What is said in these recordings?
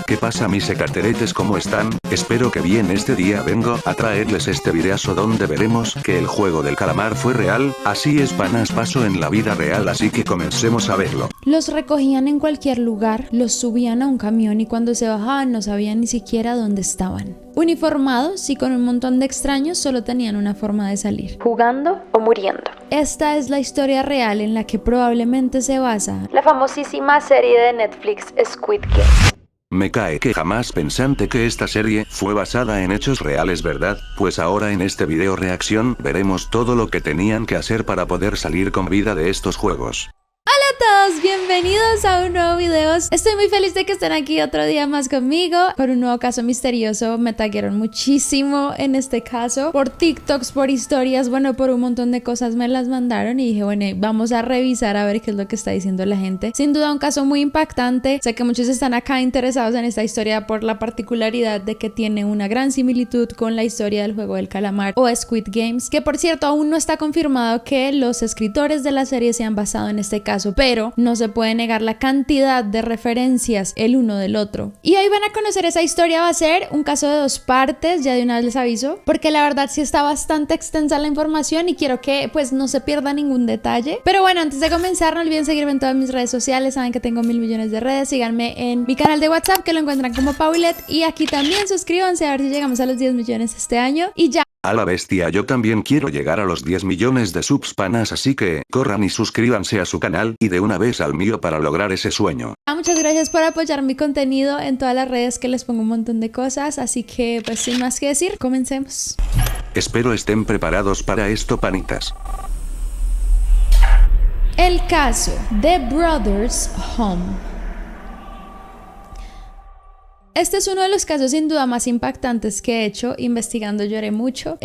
¿Qué pasa mis ecateretes, cómo están? Espero que bien. Este día vengo a traerles este videazo donde veremos que el juego del calamar fue real. Así es panas, pasó en la vida real, así que comencemos a verlo. Los recogían en cualquier lugar, los subían a un camión y cuando se bajaban no sabían ni siquiera dónde estaban. Uniformados y con un montón de extraños, solo tenían una forma de salir: jugando o muriendo. Esta es la historia real en la que probablemente se basa la famosísima serie de Netflix Squid Game. Me cae que jamás pensante que esta serie fue basada en hechos reales, ¿verdad? Pues ahora en este video reacción veremos todo lo que tenían que hacer para poder salir con vida de estos juegos. Hola a todos, bienvenidos a un nuevo video. Estoy muy feliz de que estén aquí otro día más conmigo con un nuevo caso misterioso. Me taguearon muchísimo en este caso por TikToks, por historias, bueno, por un montón de cosas me las mandaron y dije, bueno, vamos a revisar a ver qué es lo que está diciendo la gente. Sin duda un caso muy impactante. Sé que muchos están acá interesados en esta historia por la particularidad de que tiene una gran similitud con la historia del juego del calamar o Squid Games, que por cierto aún no está confirmado que los escritores de la serie se han basado en este caso, pero no se puede negar la cantidad de referencias el uno del otro. Y hoy van a conocer esa historia. Va a ser un caso de 2 partes, ya de una vez les aviso, porque la verdad sí está bastante extensa la información y quiero que pues no se pierda ningún detalle. Pero bueno, antes de comenzar no olviden seguirme en todas mis redes sociales, saben que tengo 1000 millones de redes. Síganme en mi canal de WhatsApp que lo encuentran como Paulette, y aquí también suscríbanse a ver si llegamos a los 10 millones este año. Y ya. A la bestia, yo también quiero llegar a los 10 millones de subs panas, así que corran y suscríbanse a su canal y de una vez al mío para lograr ese sueño. Muchas gracias por apoyar mi contenido en todas las redes, que les pongo un montón de cosas, así que pues sin más que decir, comencemos. Espero estén preparados para esto, panitas. El caso de Brothers Home. Este es uno de los casos sin duda más impactantes que he hecho. Investigando lloré mucho.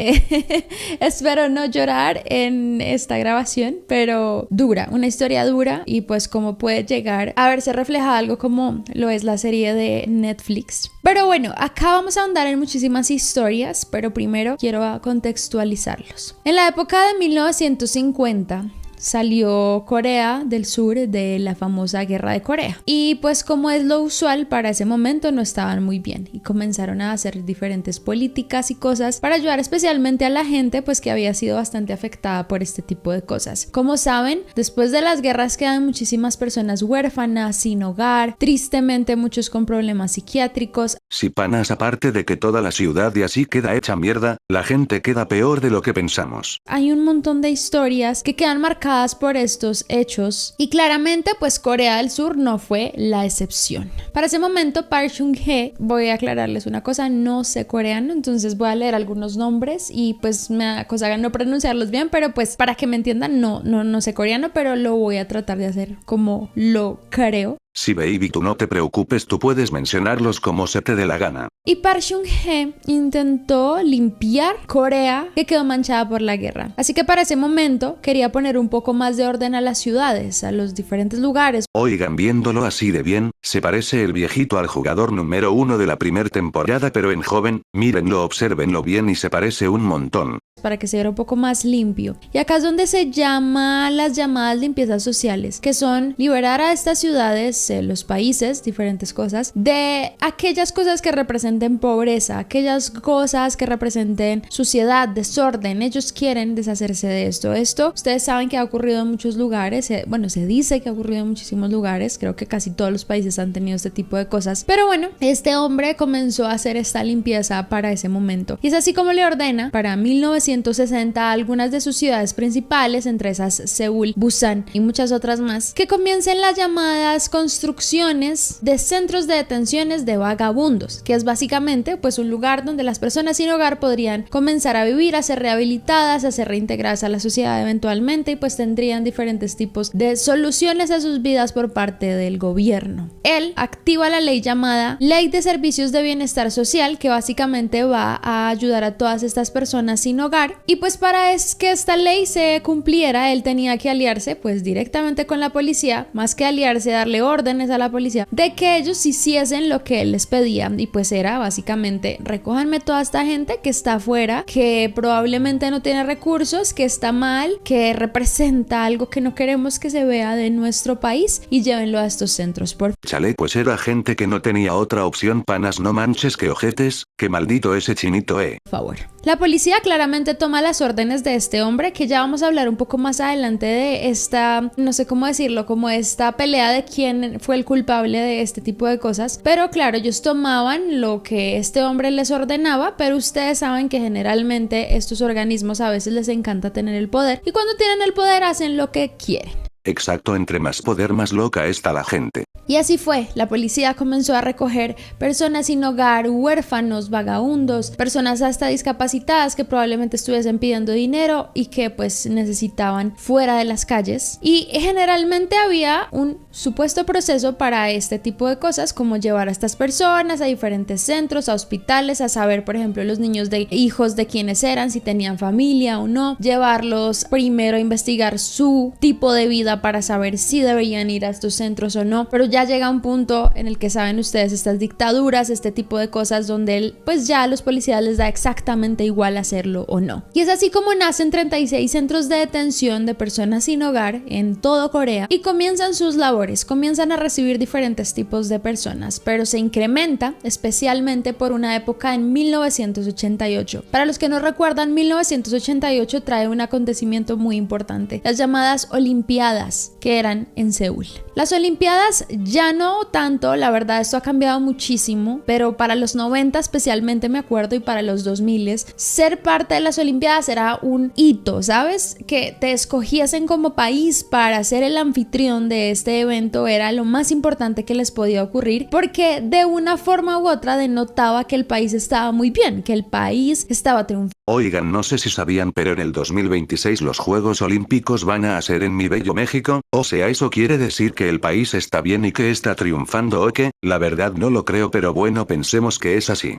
Espero no llorar en esta grabación, pero dura, una historia dura, y pues cómo puede llegar a verse reflejada algo como lo es la serie de Netflix. Pero bueno, acá vamos a ahondar en muchísimas historias, pero primero quiero contextualizarlos. En la época de 1950 salió Corea del Sur de la famosa Guerra de Corea. Y pues como es lo usual para ese momento no estaban muy bien y comenzaron a hacer diferentes políticas y cosas para ayudar especialmente a la gente pues que había sido bastante afectada por este tipo de cosas. Como saben, después de las guerras quedan muchísimas personas huérfanas, sin hogar, tristemente muchos con problemas psiquiátricos. Si panas, aparte de que toda la ciudad y así queda hecha mierda, la gente queda peor de lo que pensamos. Hay un montón de historias que quedan marcadas por estos hechos y claramente pues Corea del Sur no fue la excepción. Para ese momento Park Chung-hee, voy a aclararles una cosa, no sé coreano, entonces voy a leer algunos nombres y pues me da cosa no pronunciarlos bien, pero pues para que me entiendan no sé coreano, pero lo voy a tratar de hacer como lo creo. Sí, baby, tú no te preocupes, tú puedes mencionarlos como se te dé la gana. Y Park Chung-hee intentó limpiar Corea, que quedó manchada por la guerra. Así que para ese momento quería poner un poco más de orden a las ciudades, a los diferentes lugares. Oigan, viéndolo así de bien, se parece el viejito al jugador número 1 de la primer temporada, pero en joven. Mírenlo, obsérvenlo bien y se parece un montón. Para que se vea un poco más limpio. Y acá es donde se llama las llamadas limpiezas sociales, que son liberar a estas ciudades, los países, diferentes cosas, de aquellas cosas que representen pobreza, aquellas cosas que representen suciedad, desorden. Ellos quieren deshacerse de esto. Esto, ustedes saben que ha ocurrido en muchos lugares, bueno, se dice que ha ocurrido en muchísimos lugares, creo que casi todos los países han tenido este tipo de cosas. Pero bueno, este hombre comenzó a hacer esta limpieza para ese momento. Y es así como le ordena para 1960 a algunas de sus ciudades principales, entre esas Seúl, Busan y muchas otras más, que comiencen las llamadas construcciones de centros de detenciones de vagabundos, que es básicamente pues un lugar donde las personas sin hogar podrían comenzar a vivir, a ser rehabilitadas, a ser reintegradas a la sociedad eventualmente, y pues tendrían diferentes tipos de soluciones a sus vidas por parte del gobierno. Él activa la ley llamada Ley de Servicios de Bienestar Social, que básicamente va a ayudar a todas estas personas sin hogar, y pues para que esta ley se cumpliera él tenía que aliarse pues directamente con la policía, más que aliarse, darle órdenes órdenes a la policía de que ellos hiciesen lo que él les pedía, y pues era básicamente: recójanme toda esta gente que está afuera, que probablemente no tiene recursos, que está mal, que representa algo que no queremos que se vea de nuestro país, y llévenlo a estos centros, por Chale, pues era gente que no tenía otra opción, panas, no manches, que ojetes, que maldito ese chinito, favor. La policía claramente toma las órdenes de este hombre, que ya vamos a hablar un poco más adelante de esta, no sé cómo decirlo, como esta pelea de quién fue el culpable de este tipo de cosas. Pero claro, ellos tomaban lo que este hombre les ordenaba, pero ustedes saben que generalmente estos organismos a veces les encanta tener el poder, y cuando tienen el poder hacen lo que quieren. Exacto, entre más poder más loca está la gente. Y así fue, la policía comenzó a recoger personas sin hogar, huérfanos, vagabundos, personas hasta discapacitadas que probablemente estuviesen pidiendo dinero y que pues necesitaban fuera de las calles. Y generalmente había un supuesto proceso para este tipo de cosas, como llevar a estas personas a diferentes centros, a hospitales, a saber, por ejemplo, los niños de hijos de quienes eran, si tenían familia o no, llevarlos primero a investigar su tipo de vida para saber si deberían ir a estos centros o no. Pero ya llega un punto en el que, saben ustedes, estas dictaduras, este tipo de cosas donde pues ya a los policías les da exactamente igual hacerlo o no. Y es así como nacen 36 centros de detención de personas sin hogar en todo Corea, y comienzan sus labores, comienzan a recibir diferentes tipos de personas, pero se incrementa especialmente por una época en 1988. Para los que no recuerdan, 1988 trae un acontecimiento muy importante, las llamadas Olimpiadas, que eran en Seúl. Las Olimpiadas ya no tanto, la verdad esto ha cambiado muchísimo, pero para los 90 especialmente me acuerdo, y para los 2000 ser parte de las Olimpiadas era un hito, ¿sabes? Que te escogiesen como país para ser el anfitrión de este evento era lo más importante que les podía ocurrir, porque de una forma u otra denotaba que el país estaba muy bien, que el país estaba triunfando. Oigan, no sé si sabían, pero en el 2026 los Juegos Olímpicos van a ser en mi bello México. O sea, ¿eso quiere decir que el país está bien y que está triunfando o qué? La verdad no lo creo, pero bueno, pensemos que es así.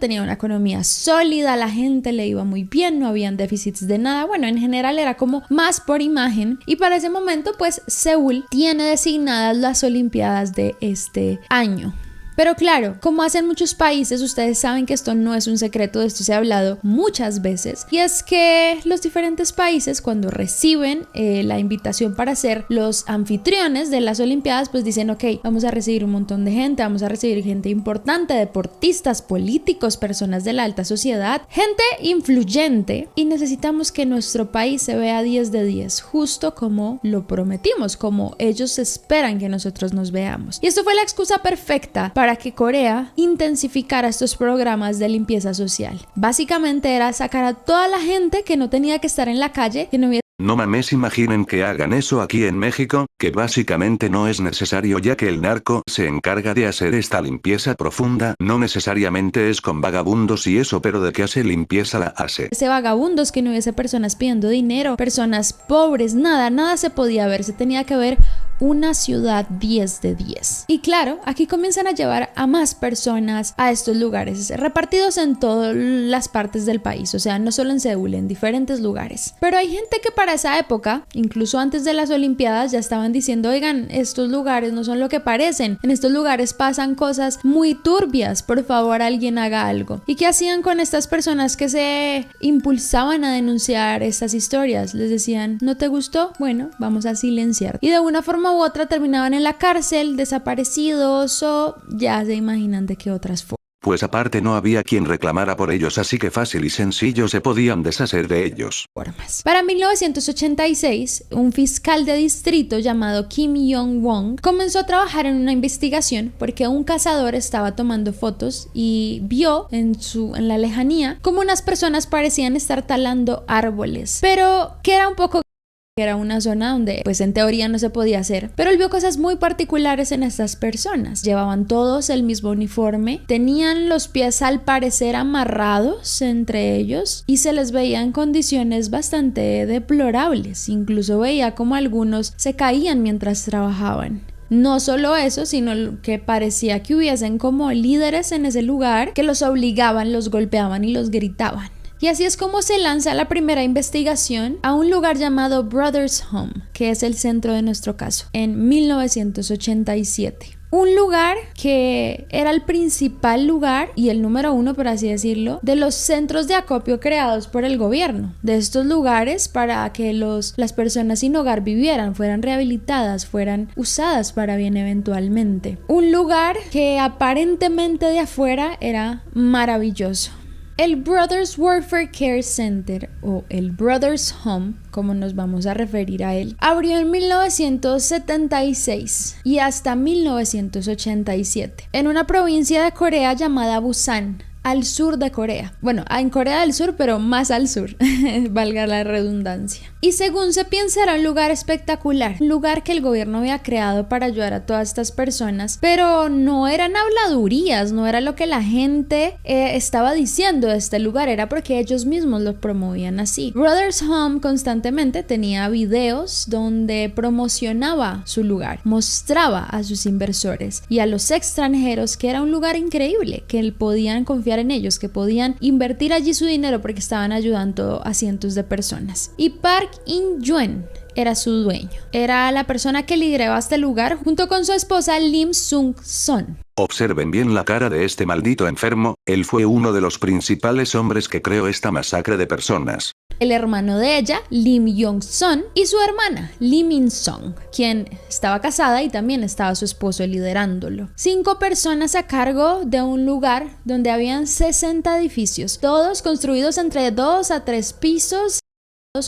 Tenía una economía sólida, la gente le iba muy bien, no habían déficits de nada. Bueno, en general era como más por imagen, y para ese momento pues Seúl tiene designadas las Olimpiadas de este año. Pero claro, como hacen muchos países, ustedes saben que esto no es un secreto, de esto se ha hablado muchas veces, y es que los diferentes países, cuando reciben la invitación para ser los anfitriones de las Olimpiadas, pues dicen: ok, vamos a recibir un montón de gente, vamos a recibir gente importante, deportistas, políticos, personas de la alta sociedad, gente influyente, y necesitamos que nuestro país se vea 10 de 10, justo como lo prometimos, como ellos esperan que nosotros nos veamos. Y esto fue la excusa perfecta para que Corea intensificara estos programas de limpieza social. Básicamente era sacar a toda la gente que no tenía que estar en la calle, que no hubiera... No mames, imaginen que hagan eso aquí en México, que básicamente no es necesario, ya que el narco se encarga de hacer esta limpieza profunda. No necesariamente es con vagabundos y eso, pero de que hace limpieza la hace. Ese vagabundos, que no hubiese personas pidiendo dinero, personas pobres, nada se podía ver, se tenía que ver una ciudad 10 de 10. Y claro, aquí comienzan a llevar a más personas a estos lugares, repartidos en todas las partes del país, o sea, no solo en Seúl, en diferentes lugares. Pero hay gente que para esa época, incluso antes de las Olimpiadas, ya estaban diciendo: oigan, estos lugares no son lo que parecen, en estos lugares pasan cosas muy turbias, por favor alguien haga algo. ¿Y qué hacían con estas personas que se impulsaban a denunciar estas historias? Les decían: ¿no te gustó? Bueno, vamos a silenciar. Y de una forma u otra terminaban en la cárcel, desaparecidos, o ya se imaginan de qué otras formas. Pues aparte no había quien reclamara por ellos, así que fácil y sencillo se podían deshacer de ellos. Para 1986, un fiscal de distrito llamado Kim Yong-won comenzó a trabajar en una investigación porque un cazador estaba tomando fotos y vio en la lejanía como unas personas parecían estar talando árboles, pero que era un poco... Era una zona donde pues en teoría no se podía hacer, pero él vio cosas muy particulares en estas personas. Llevaban todos el mismo uniforme, tenían los pies al parecer amarrados entre ellos y se les veía en condiciones bastante deplorables. Incluso veía como algunos se caían mientras trabajaban. No solo eso, sino que parecía que hubiesen como líderes en ese lugar que los obligaban, los golpeaban y los gritaban. Y así es como se lanza la primera investigación a un lugar llamado Brothers Home, que es el centro de nuestro caso, en 1987. Un lugar que era el principal lugar y el número uno, por así decirlo, de los centros de acopio creados por el gobierno. De estos lugares para que las personas sin hogar vivieran, fueran rehabilitadas, fueran usadas para bien eventualmente. Un lugar que aparentemente de afuera era maravilloso. El Brothers Warfare Care Center, o el Brothers Home, como nos vamos a referir a él, abrió en 1976 y hasta 1987 en una provincia de Corea llamada Busan, al sur de Corea. Bueno, en Corea del Sur, pero más al sur, valga la redundancia. Y según se piensa, era un lugar espectacular, un lugar que el gobierno había creado para ayudar a todas estas personas, pero no eran habladurías, no era lo que la gente estaba diciendo de este lugar, era porque ellos mismos lo promovían así. Brothers Home constantemente tenía videos donde promocionaba su lugar, mostraba a sus inversores y a los extranjeros que era un lugar increíble, que podían confiar en ellos, que podían invertir allí su dinero porque estaban ayudando a cientos de personas. Y Park In-yuen era su dueño. Era la persona que lideraba este lugar junto con su esposa Lim Sung-son. Observen bien la cara de este maldito enfermo, él fue uno de los principales hombres que creó esta masacre de personas. El hermano de ella, Lim Yong-son, y su hermana, Lee Min-song, quien estaba casada y también estaba su esposo liderándolo. 5 personas a cargo de un lugar donde habían 60 edificios, todos construidos entre 2 a 3 pisos,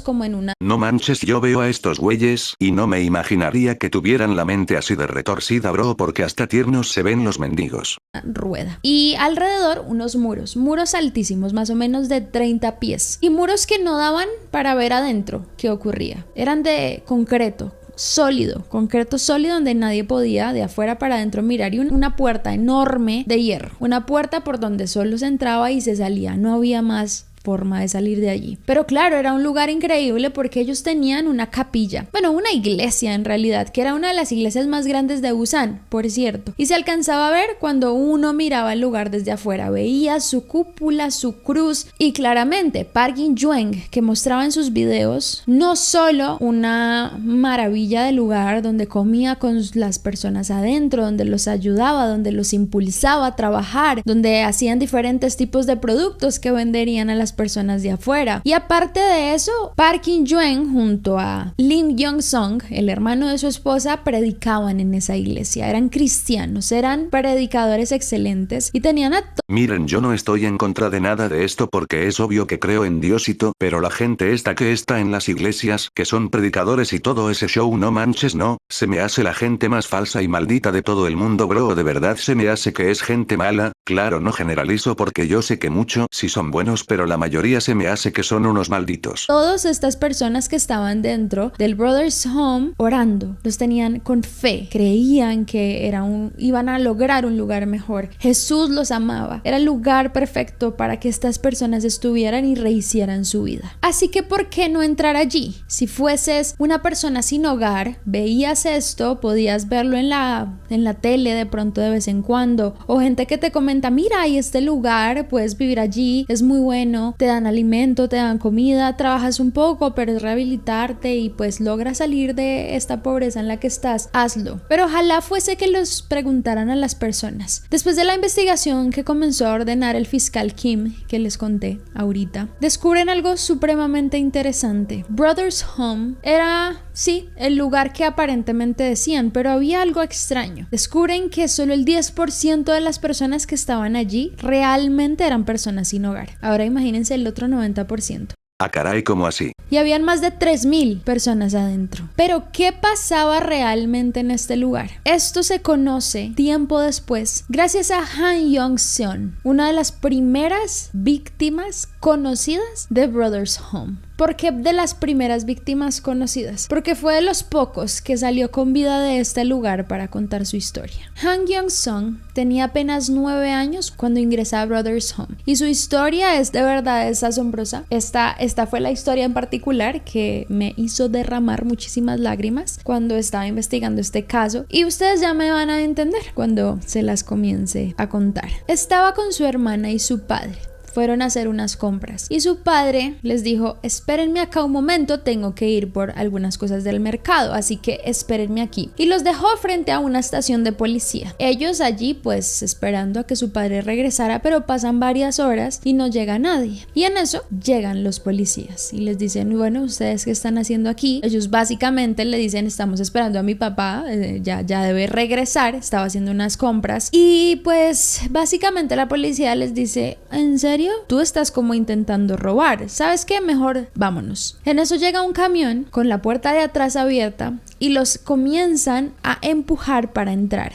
como en una... No manches, yo veo a estos güeyes y no me imaginaría que tuvieran la mente así de retorcida, bro, porque hasta tiernos se ven los mendigos. Rueda. Y alrededor unos muros altísimos, más o menos de 30 pies. Y muros que no daban para ver adentro qué ocurría. Eran de concreto sólido donde nadie podía de afuera para adentro mirar, y una puerta enorme de hierro. Una puerta por donde solo se entraba y se salía, no había más forma de salir de allí. Pero claro, era un lugar increíble porque ellos tenían una capilla, bueno, una iglesia en realidad, que era una de las iglesias más grandes de Busan, por cierto, y se alcanzaba a ver cuando uno miraba el lugar desde afuera, veía su cúpula, su cruz, y claramente Park In-yuen, que mostraba en sus videos no solo una maravilla de lugar donde comía con las personas adentro, donde los ayudaba, donde los impulsaba a trabajar, donde hacían diferentes tipos de productos que venderían a las personas de afuera. Y aparte de eso, Park In-yuen junto a Lim Yong-song, el hermano de su esposa, predicaban en esa iglesia. Eran cristianos, eran predicadores excelentes y tenían a Miren, yo no estoy en contra de nada de esto porque es obvio que creo en Diosito, pero la gente esta que está en las iglesias, que son predicadores y todo ese show, no manches, no, se me hace la gente más falsa y maldita de todo el mundo, bro, de verdad se me hace que es gente mala. Claro, no generalizo porque yo sé que mucho sí son buenos, pero la mayoría se me hace que son unos malditos. Todas estas personas que estaban dentro del Brothers Home orando, los tenían con fe, creían que iban a lograr un lugar mejor. Jesús los amaba, era el lugar perfecto para que estas personas estuvieran y rehicieran su vida. Así que ¿por qué no entrar allí? Si fueses una persona sin hogar, veías esto, podías verlo en la tele de pronto de vez en cuando, o gente que te comenta, mira, hay este lugar, puedes vivir allí, es muy bueno, te dan alimento, te dan comida, trabajas un poco, pero es rehabilitarte y pues logras salir de esta pobreza en la que estás, hazlo. Pero ojalá fuese que los preguntaran a las personas. Después de la investigación que comenzó a ordenar el fiscal Kim, que les conté ahorita, descubren algo supremamente interesante. Brothers Home era, sí, el lugar que aparentemente decían, pero había algo extraño. Descubren que solo el 10% de las personas que estaban allí realmente eran personas sin hogar. Ahora imagínense el otro 90%. Ah, caray, ¿cómo así? Y habían más de 3,000 personas adentro. Pero ¿qué pasaba realmente en este lugar? Esto se conoce tiempo después gracias a Han Yong-seon, una de las primeras víctimas conocidas de Brothers Home. ¿Por qué de las primeras víctimas conocidas? Porque fue de los pocos que salió con vida de este lugar para contar su historia. Han Yong-seon tenía apenas 9 años cuando ingresó a Brothers Home y su historia es de verdad asombrosa. Esta fue la historia en particular que me hizo derramar muchísimas lágrimas cuando estaba investigando este caso, y ustedes ya me van a entender cuando se las comience a contar. Estaba con su hermana y su padre. fueron a hacer unas compras y su padre les dijo: espérenme acá un momento, tengo que ir por algunas cosas del mercado, así que espérenme aquí. Y los dejó frente a una estación de policía. Ellos allí pues esperando a que su padre regresara, pero pasan varias horas y no llega nadie. Y en eso llegan los policías y les dicen: bueno, ¿ustedes qué están haciendo aquí? Ellos básicamente le dicen: estamos esperando a mi papá, ya debe regresar, estaba haciendo unas compras. Y pues básicamente la policía les dice: ¿en serio? Tú estás como intentando robar, ¿sabes qué? Mejor vámonos. En eso llega un camión con la puerta de atrás abierta y los comienzan a empujar para entrar.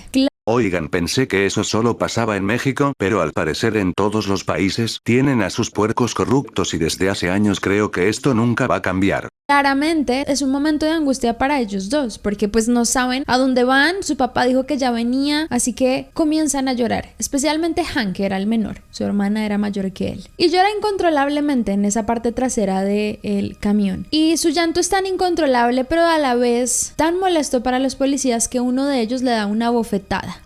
Oigan, pensé que eso solo pasaba en México, pero al parecer en todos los países tienen a sus puercos corruptos y desde hace años creo que esto nunca va a cambiar. Claramente es un momento de angustia para ellos dos, porque pues no saben a dónde van. Su papá dijo que ya venía, así que comienzan a llorar, especialmente Hank, que era el menor. Su hermana era mayor que él y llora incontrolablemente en esa parte trasera del camión. Y su llanto es tan incontrolable, pero a la vez tan molesto para los policías, que uno de ellos le da una bofetada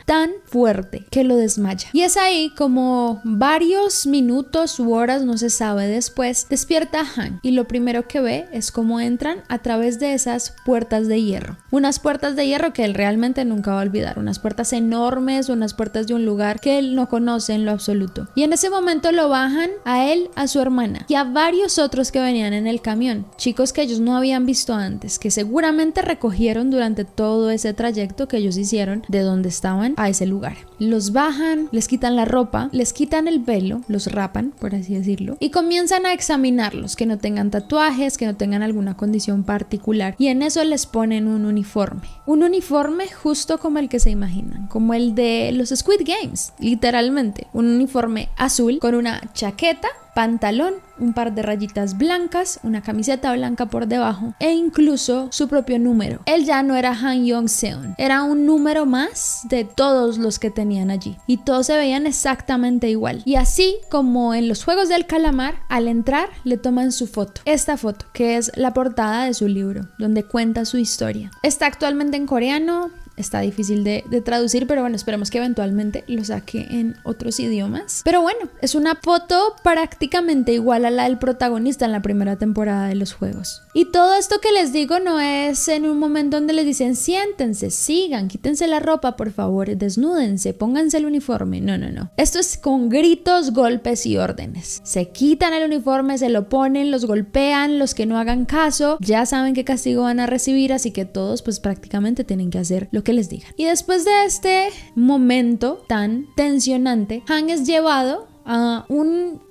tan fuerte que lo desmaya. Y es ahí, como varios minutos u horas, no se sabe, después despierta Hank y lo primero que ve es cómo entran a través de esas puertas de hierro. Unas puertas de hierro que él realmente nunca va a olvidar. Unas puertas enormes, unas puertas de un lugar que él no conoce en lo absoluto. Y en ese momento lo bajan a él, a su hermana y a varios otros que venían en el camión. Chicos que ellos no habían visto antes, que seguramente recogieron durante todo ese trayecto que ellos hicieron de donde estaban a ese lugar. Los bajan, les quitan la ropa, les quitan el velo, los rapan, por así decirlo, y comienzan a examinarlos, que no tengan tatuajes, que no tengan alguna condición particular, y en eso les ponen un uniforme justo como el que se imaginan, como el de los Squid Games, literalmente, un uniforme azul con una chaqueta, pantalón, un par de rayitas blancas, una camiseta blanca por debajo e incluso su propio número. Él ya no era Han Yong-seon, era un número más de todos los que tenían allí y todos se veían exactamente igual. Y así como en los Juegos del Calamar, al entrar le toman su foto, esta foto que es la portada de su libro donde cuenta su historia. Está actualmente en coreano. Está difícil de traducir, pero bueno, esperemos que eventualmente lo saque en otros idiomas. Pero bueno, es una foto prácticamente igual a la del protagonista en la primera temporada de los juegos. Y todo esto que les digo no es en un momento donde les dicen: siéntense, sigan, quítense la ropa, por favor, desnúdense, pónganse el uniforme. No. Esto es con gritos, golpes y órdenes. Se quitan el uniforme, se lo ponen, los golpean, los que no hagan caso ya saben qué castigo van a recibir, así que todos pues prácticamente tienen que hacer lo que les digan. Y después de este momento tan tensionante, Han es llevado a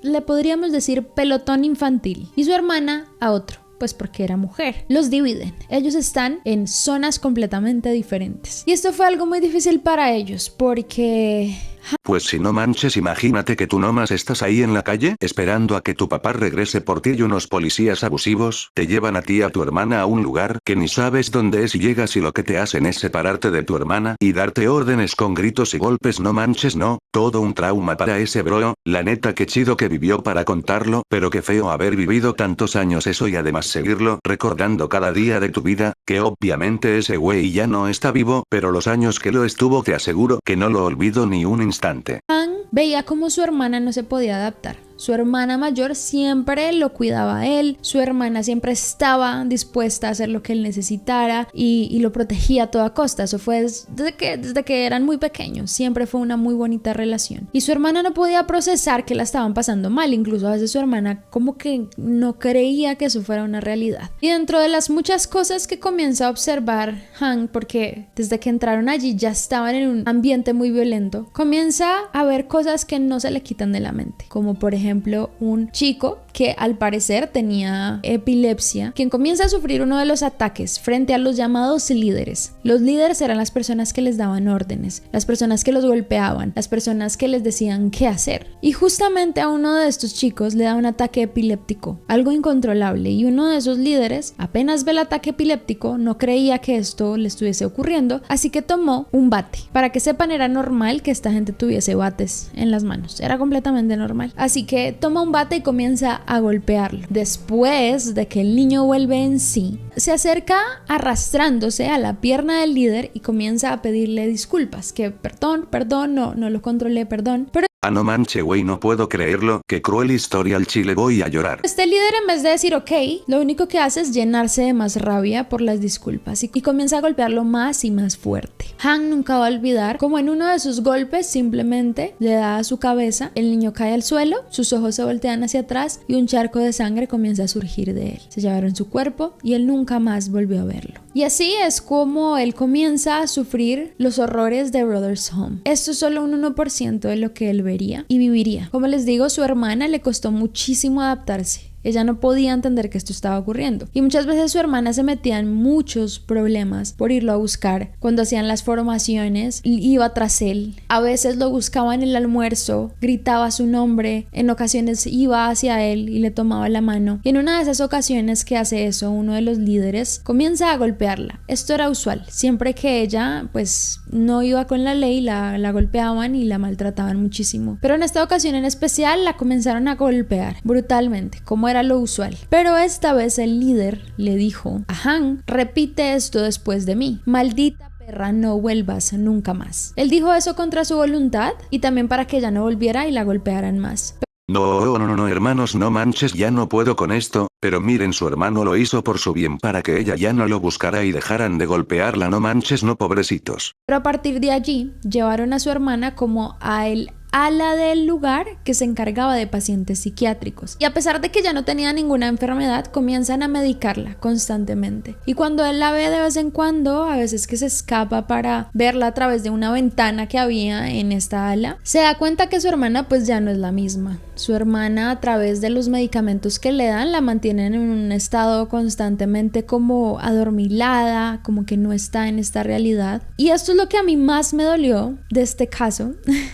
le podríamos decir, pelotón infantil y su hermana a otro, pues porque era mujer. Los dividen. Ellos están en zonas completamente diferentes. Y esto fue algo muy difícil para ellos porque... Pues si no manches, imagínate que tú nomás estás ahí en la calle, esperando a que tu papá regrese por ti y unos policías abusivos te llevan a ti y a tu hermana a un lugar que ni sabes dónde es y llegas y lo que te hacen es separarte de tu hermana y darte órdenes con gritos y golpes. No manches, no, todo un trauma para ese bro. La neta, qué chido que vivió para contarlo, pero qué feo haber vivido tantos años eso y además seguirlo recordando cada día de tu vida, que obviamente ese güey ya no está vivo, pero los años que lo estuvo te aseguro que no lo olvido ni un instante. Han veía como su hermana no se podía adaptar. Su hermana mayor siempre lo cuidaba a él, su hermana siempre estaba dispuesta a hacer lo que él necesitara y lo protegía a toda costa. Eso fue desde que eran muy pequeños, siempre fue una muy bonita relación. Y su hermana no podía procesar que la estaban pasando mal, incluso a veces su hermana como que no creía que eso fuera una realidad. Y dentro de las muchas cosas que comienza a observar Han, porque desde que entraron allí ya estaban en un ambiente muy violento, comienza a ver cosas que no se le quitan de la mente, como por ejemplo un chico que al parecer tenía epilepsia, quien comienza a sufrir uno de los ataques frente a los llamados líderes. Los líderes eran las personas que les daban órdenes, las personas que los golpeaban, las personas que les decían qué hacer. Y justamente a uno de estos chicos le da un ataque epiléptico, algo incontrolable, y uno de esos líderes apenas ve el ataque epiléptico, no creía que esto le estuviese ocurriendo, así que tomó un bate. Para que sepan, era normal que esta gente tuviese bates en las manos, era completamente normal. Así que toma un bate y comienza a golpearlo. Después de que el niño vuelve en sí, se acerca arrastrándose a la pierna del líder y comienza a pedirle disculpas, que perdón, no lo controlé, perdón, pero no manche güey, no puedo creerlo, qué cruel historia al chile, voy a llorar. este líder, en vez de decir ok, lo único que hace es llenarse de más rabia por las disculpas y comienza a golpearlo más y más fuerte. Han nunca va a olvidar como en uno de sus golpes simplemente le da a su cabeza, el niño cae al suelo, sus ojos se voltean hacia atrás y un charco de sangre comienza a surgir de él. Se llevaron su cuerpo y él nunca más volvió a verlo. Y así es como él comienza a sufrir los horrores de Brothers Home. Esto es solo un 1% de lo que él vería y viviría. Como les digo, su hermana le costó muchísimo adaptarse. Ella no podía entender que esto estaba ocurriendo. Y muchas veces su hermana se metía en muchos problemas por irlo a buscar. Cuando hacían las formaciones, iba tras él. A veces lo buscaba en el almuerzo, gritaba su nombre. En ocasiones iba hacia él y le tomaba la mano. Y en una de esas ocasiones que hace eso, uno de los líderes comienza a golpearla. Esto era usual. Siempre que ella, pues, no iba con la ley, la golpeaban y la maltrataban muchísimo. Pero en esta ocasión en especial la comenzaron a golpear brutalmente, como era lo usual. Pero esta vez el líder le dijo a Han: repite esto después de mí, maldita perra, no vuelvas nunca más. Él dijo eso contra su voluntad y también para que ella no volviera y la golpearan más. No, hermanos, no manches, ya no puedo con esto, pero miren, su hermano lo hizo por su bien para que ella ya no lo buscara y dejaran de golpearla, no manches, no, pobrecitos. Pero a partir de allí, llevaron a su hermana como a el ala del lugar que se encargaba de pacientes psiquiátricos. Y a pesar de que ya no tenía ninguna enfermedad, comienzan a medicarla constantemente. Y cuando él la ve de vez en cuando, a veces que se escapa para verla a través de una ventana que había en esta ala, se da cuenta que su hermana pues ya no es la misma. Su hermana, a través de los medicamentos que le dan, la mantienen en un estado constantemente como adormilada, como que no está en esta realidad. Y esto es lo que a mí más me dolió de este caso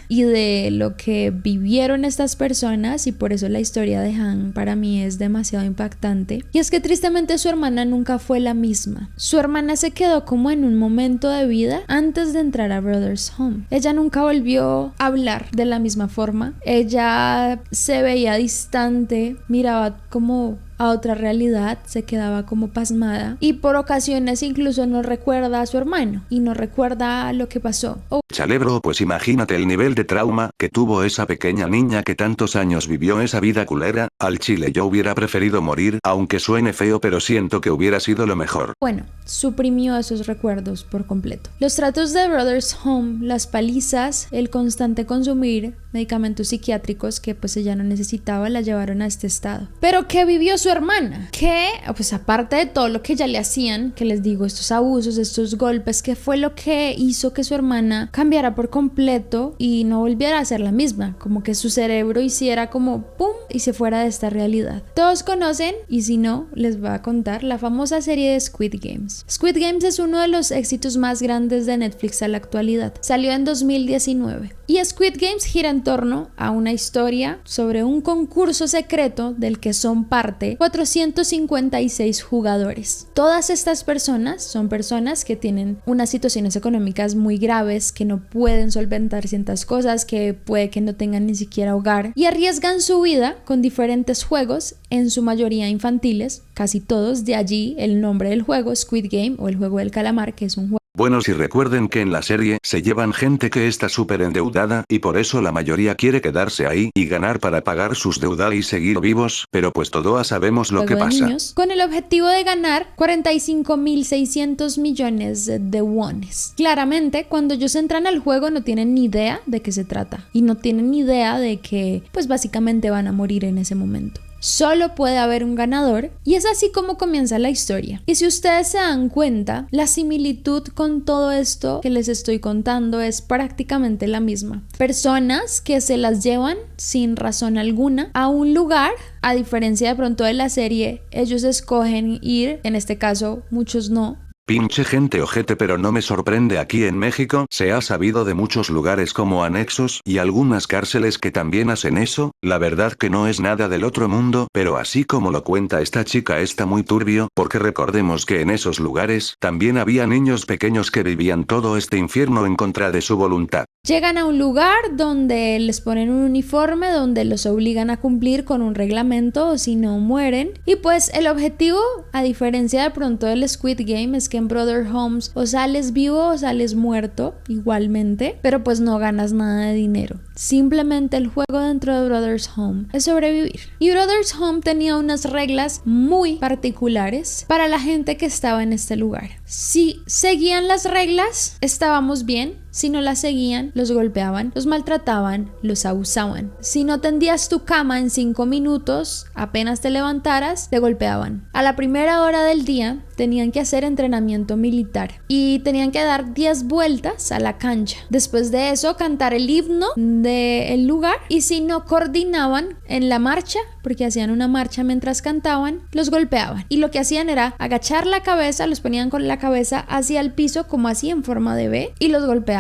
y de lo que vivieron estas personas, y por eso la historia de Han para mí es demasiado impactante. Y es que tristemente su hermana nunca fue la misma. Su hermana se quedó como en un momento de vida antes de entrar a Brothers Home. Ella nunca volvió a hablar de la misma forma. Ella se veía distante, miraba como a otra realidad, se quedaba como pasmada y por ocasiones incluso no recuerda a su hermano y no recuerda lo que pasó. Chale, bro, pues imagínate el nivel de trauma que tuvo esa pequeña niña que tantos años vivió esa vida culera. Al chile yo hubiera preferido morir, aunque suene feo, pero siento que hubiera sido lo mejor. Bueno, suprimió esos recuerdos por completo. Los tratos de Brothers Home, las palizas, el constante consumir medicamentos psiquiátricos que pues ella no necesitaba, la llevaron a este estado. Pero ¿qué vivió su hermana? Que pues aparte de todo lo que ya le hacían, que les digo, estos abusos, estos golpes, ¿qué fue lo que hizo que su hermana cambiara por completo y no volviera a ser la misma? Como que su cerebro hiciera como pum y se fuera de esta realidad. Todos conocen, y si no, les voy a contar, la famosa serie de Squid Games. Squid Games es uno de los éxitos más grandes de Netflix a la actualidad. Salió en 2019. Y Squid Games gira en torno a una historia sobre un concurso secreto del que son parte 456 jugadores. Todas estas personas son personas que tienen unas situaciones económicas muy graves, que no pueden solventar ciertas cosas, que puede que no tengan ni siquiera hogar y arriesgan su vida con diferentes juegos, en su mayoría infantiles, casi todos, de allí el nombre del juego, Squid Game o el juego del calamar, que es un juego. Bueno, si recuerden que en la serie se llevan gente que está súper endeudada y por eso la mayoría quiere quedarse ahí y ganar para pagar sus deudas y seguir vivos, pero pues todos sabemos lo que pasa. Niños, con el objetivo de ganar 45.600 millones de wones. Claramente, cuando ellos entran al juego no tienen ni idea de qué se trata y no tienen ni idea de que pues básicamente van a morir en ese momento. Solo puede haber un ganador y es así como comienza la historia. Y si ustedes se dan cuenta, la similitud con todo esto que les estoy contando es prácticamente la misma. Personas que se las llevan sin razón alguna a un lugar. A diferencia de pronto de la serie, ellos escogen ir, en este caso muchos no, Pinche gente ojete, pero no me sorprende. Aquí en México se ha sabido de muchos lugares como anexos y algunas cárceles que también hacen eso. La verdad que no es nada del otro mundo, pero así como lo cuenta esta chica está muy turbio, porque recordemos que en esos lugares también había niños pequeños que vivían todo este infierno en contra de su voluntad. Llegan a un lugar donde les ponen un uniforme, donde los obligan a cumplir con un reglamento o si no mueren. Y pues el objetivo, a diferencia de pronto del Squid Game, es que en Brother Homes o sales vivo o sales muerto igualmente, pero pues no ganas nada de dinero. Simplemente el juego dentro de Brothers Home es sobrevivir. Y Brothers Home tenía unas reglas muy particulares para la gente que estaba en este lugar. Si seguían las reglas, estábamos bien. Si no las seguían, los golpeaban, los maltrataban, los abusaban. Si no tendías tu cama en 5 minutos, apenas te levantaras, te golpeaban. A la primera hora del día tenían que hacer entrenamiento militar y tenían que dar 10 vueltas a la cancha. Después de eso, cantar el himno del lugar, y si no coordinaban en la marcha, porque hacían una marcha mientras cantaban, los golpeaban. Y lo que hacían era agachar la cabeza, los ponían con la cabeza hacia el piso como así en forma de V y los golpeaban.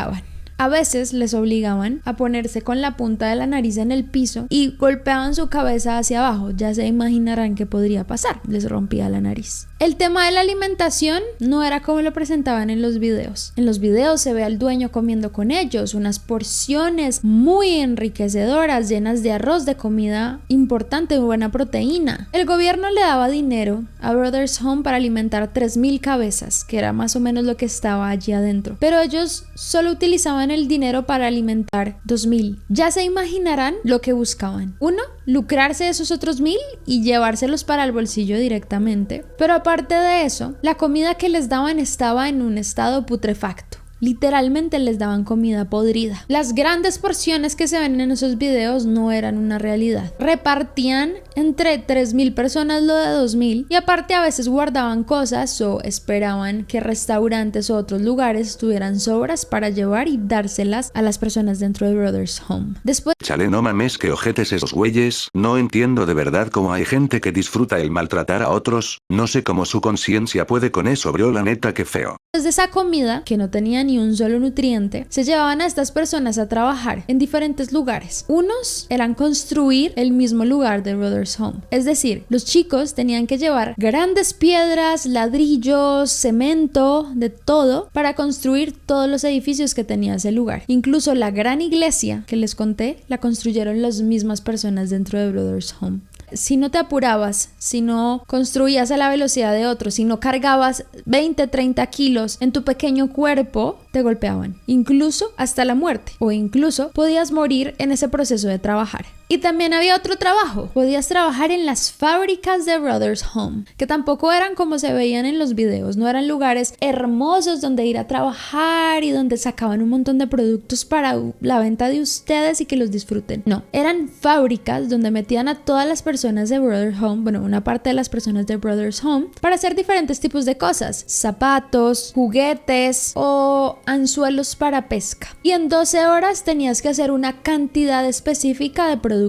A veces les obligaban a ponerse con la punta de la nariz en el piso y golpeaban su cabeza hacia abajo. Ya se imaginarán qué podría pasar, les rompía la nariz. El tema de la alimentación no era como lo presentaban en los videos. En los videos se ve al dueño comiendo con ellos unas porciones muy enriquecedoras, llenas de arroz, de comida importante, de buena proteína. El gobierno le daba dinero a Brothers Home para alimentar 3,000 cabezas, que era más o menos lo que estaba allí adentro. Pero ellos solo utilizaban el dinero para alimentar 2,000. Ya se imaginarán lo que buscaban. Uno, lucrarse de esos otros 1,000 y llevárselos para el bolsillo directamente. Pero aparte de eso, la comida que les daban estaba en un estado putrefacto. Literalmente les daban comida podrida. Las grandes porciones que se ven en esos videos no eran una realidad. Repartían entre 3,000 personas lo de 2,000 y aparte a veces guardaban cosas o esperaban que restaurantes o otros lugares tuvieran sobras para llevar y dárselas a las personas dentro de Brothers Home. Después... Chale, no mames, que ojetes esos güeyes. No entiendo de verdad cómo hay gente que disfruta el maltratar a otros. No sé cómo su conciencia puede con eso, bro, la neta que feo. Desde esa comida, que no tenía ni un solo nutriente, se llevaban a estas personas a trabajar en diferentes lugares. Unos eran construir el mismo lugar de Brothers Home. Es decir, los chicos tenían que llevar grandes piedras, ladrillos, cemento, de todo, para construir todos los edificios que tenía ese lugar. Incluso la gran iglesia que les conté, la construyeron las mismas personas dentro de Brothers Home. Si no te apurabas, si no construías a la velocidad de otros, si no cargabas 20, 30 kilos en tu pequeño cuerpo, te golpeaban, incluso hasta la muerte, o incluso podías morir en ese proceso de trabajar. Y también había otro trabajo, podías trabajar en las fábricas de Brothers Home, que tampoco eran como se veían en los videos, no eran lugares hermosos donde ir a trabajar y donde sacaban un montón de productos para la venta de ustedes y que los disfruten. No, eran fábricas donde metían a todas las personas de Brothers Home, bueno, una parte de las personas de Brothers Home, para hacer diferentes tipos de cosas, zapatos, juguetes o anzuelos para pesca. Y en 12 horas tenías que hacer una cantidad específica de productos.